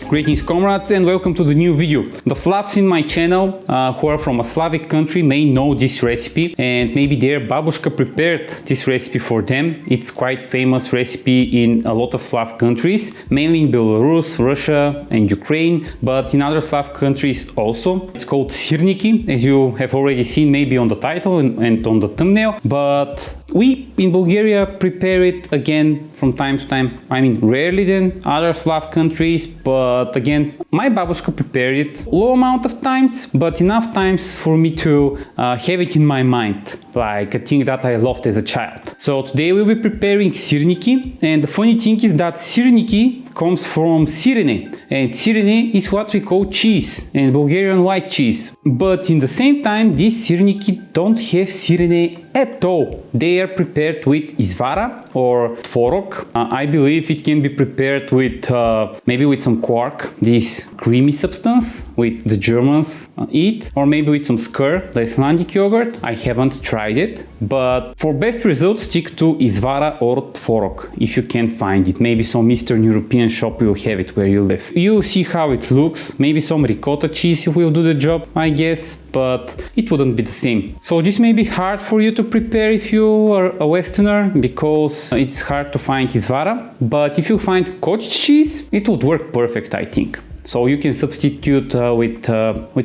Greetings comrades and welcome to the new video. The Slavs in my channel who are from a Slavic country may know this recipe, and maybe their babushka prepared this recipe for them. It's quite famous recipe in a lot of Slav countries, mainly in Belarus, Russia and Ukraine, but in other Slav countries also. It's called Syrniki, as you have already seen maybe on the title and on the thumbnail, but we in Bulgaria prepare it again from time to time. I mean, rarely than other Slav countries, but again, my babushka prepared it low amount of times, but enough times for me to have it in my mind, like a thing that I loved as a child. So today we'll be preparing Syrniki, and the funny thing is that Syrniki comes from Syrene, and Syrene is what we call cheese, and Bulgarian white cheese. But in the same time, these Syrniki don't have Syrene at all. They are prepared with izvara or tvorog. I believe it can be prepared with maybe with some quark, this creamy substance with the Germans eat, or maybe with some skyr, the Icelandic yogurt. I haven't tried it, but for best results stick to izvara or tvorog if you can find it. Maybe some Eastern European shop will have it where you live. You see how it looks. Maybe some ricotta cheese will do the job, I guess, but it wouldn't be the same. So this may be hard for you to prepare if you are a Westerner, because it's hard to find izvara, but if you find cottage cheese, it would work perfect, I think. So you can substitute with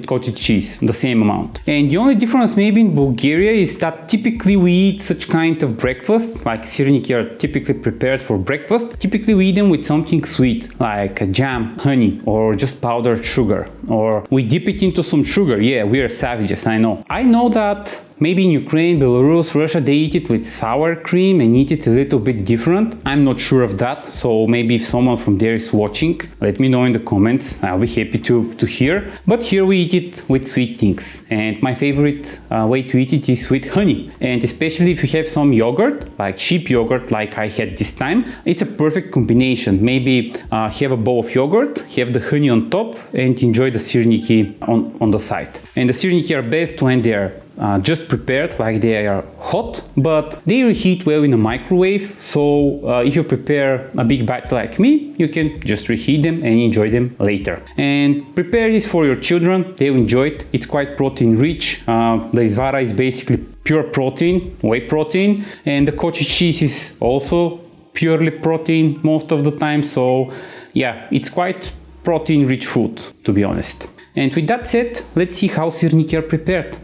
cottage cheese the same amount. And the only difference maybe in Bulgaria is that typically we eat such kind of breakfast, like Syrniki are typically prepared for breakfast. Typically we eat them with something sweet, like a jam, honey, or just powdered sugar, or we dip it into some sugar. Yeah, we are savages, I know. I know that maybe in Ukraine, Belarus, Russia, they eat it with sour cream and eat it a little bit different. I'm not sure of that, so maybe if someone from there is watching, let me know in the comments. I'll be happy to hear. But here we eat it with sweet things, and my favorite way to eat it is with honey. And especially if you have some yogurt, like sheep yogurt, like I had this time, it's a perfect combination. Maybe have a bowl of yogurt, have the honey on top, and enjoy the Syrniki on the side. And the Syrniki are best when they are just prepared, like they are hot, but they reheat well in a microwave. So if you prepare a big bite like me, you can just reheat them and enjoy them later. And prepare this for your children, they'll enjoy it. It's quite protein rich. The izvara is basically pure protein, whey protein, and the cottage cheese is also purely protein most of the time. So yeah, it's quite protein rich food, to be honest. And with that said, let's see how Syrniki are prepared.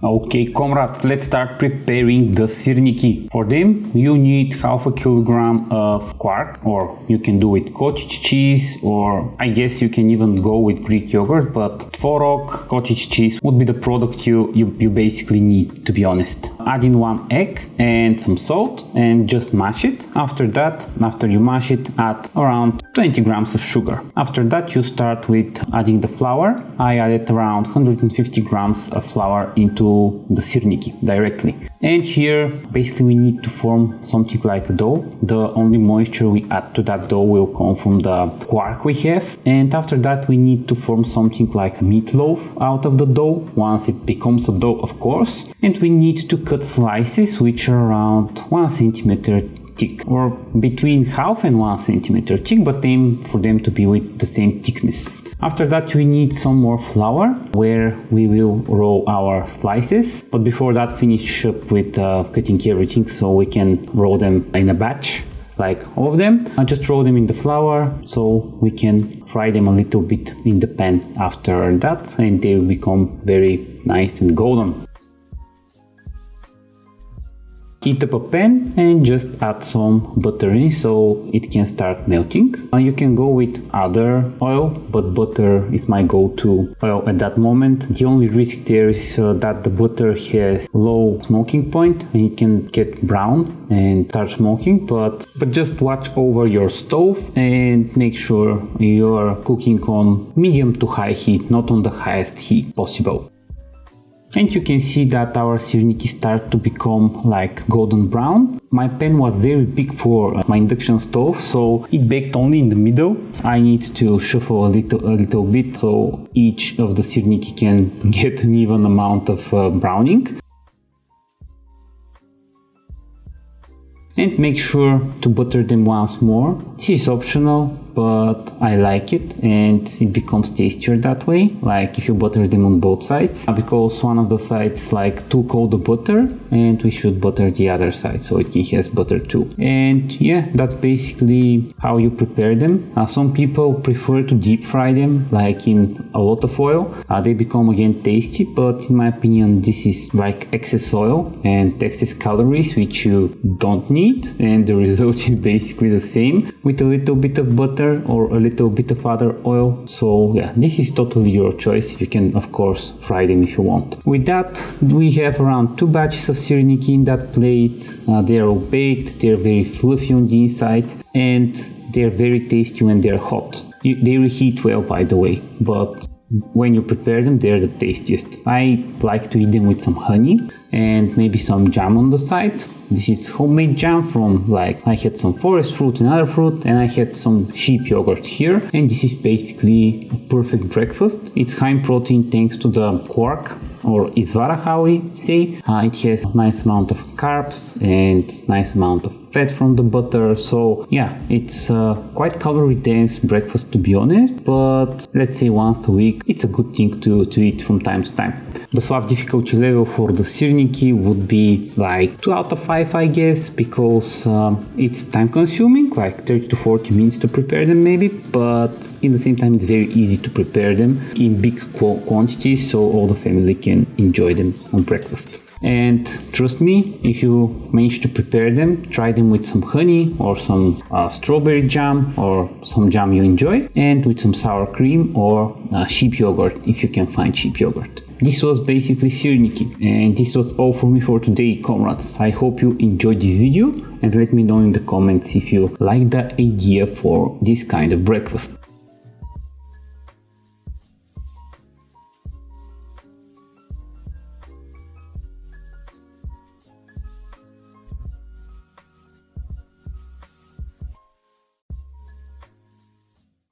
Okay, comrades, let's start preparing the Syrniki. For them, you need half a kilogram of quark, or you can do with cottage cheese, or I guess you can even go with Greek yogurt, but tvorog, cottage cheese would be the product you basically need, to be honest. Add in 1 egg and some salt and just mash it. After that, after you mash it, add around 20 grams of sugar. After that, you start with adding the flour. I added around 150 grams of flour into the Syrniki directly. And here basically we need to form something like a dough. The only moisture we add to that dough will come from the quark we have. And after that we need to form something like a meatloaf out of the dough, once it becomes a dough, of course. And we need to cut slices which are around 1 centimeter thick, or between half and 1 centimeter thick, but aim for them to be with the same thickness. After that we need some more flour where we will roll our slices, but before that finish up with cutting everything so we can roll them in a batch, like all of them. I just roll them in the flour so we can fry them a little bit in the pan after that, and they will become very nice and golden. Heat up a pan and just add some butter in so it can start melting. You can go with other oil, but butter is my go-to oil at that moment. The only risk there is that the butter has low smoking point and it can get brown and start smoking, but just watch over your stove and make sure you're cooking on medium to high heat, not on the highest heat possible. And you can see that our Syrniki start to become like golden brown. My pan was very big for my induction stove, so it baked only in the middle. I need to shuffle a little bit so each of the Syrniki can get an even amount of browning. And make sure to butter them once more. This is optional, but I like it and it becomes tastier that way, like if you butter them on both sides, because one of the sides like too cold the butter and we should butter the other side so it has butter too. And yeah, that's basically how you prepare them. Some people prefer to deep fry them like in a lot of oil. They become again tasty, but in my opinion this is like excess oil and excess calories which you don't need, and the result is basically the same with a little bit of butter or a little bit of other oil. So yeah, this is totally your choice. You can of course fry them if you want. With that, we have around 2 batches of Syrniki in that plate. They are all baked, they're very fluffy on the inside, and they're very tasty when they're hot. They reheat well, by the way, but when you prepare them, they're the tastiest. I like to eat them with some honey and maybe some jam on the side. This is homemade jam from, like, I had some forest fruit and other fruit, and I had some sheep yogurt here, and this is basically a perfect breakfast. It's high in protein thanks to the quark, or izvara how we say. It has a nice amount of carbs and nice amount of fat from the butter, so yeah, it's quite calorie dense breakfast to be honest, but let's say once a week it's a good thing to eat from time to time. The Slav difficulty level for the Syrniki would be like 2 out of 5, I guess, because it's time consuming, like 30 to 40 minutes to prepare them maybe, but in the same time it's very easy to prepare them in big quantities so all the family can enjoy them on breakfast. And trust me, if you manage to prepare them, try them with some honey or some strawberry jam or some jam you enjoy, and with some sour cream or sheep yogurt if you can find sheep yogurt. This was basically Syrniki, and this was all for me for today, comrades. I hope you enjoyed this video, and let me know in the comments if you like the idea for this kind of breakfast.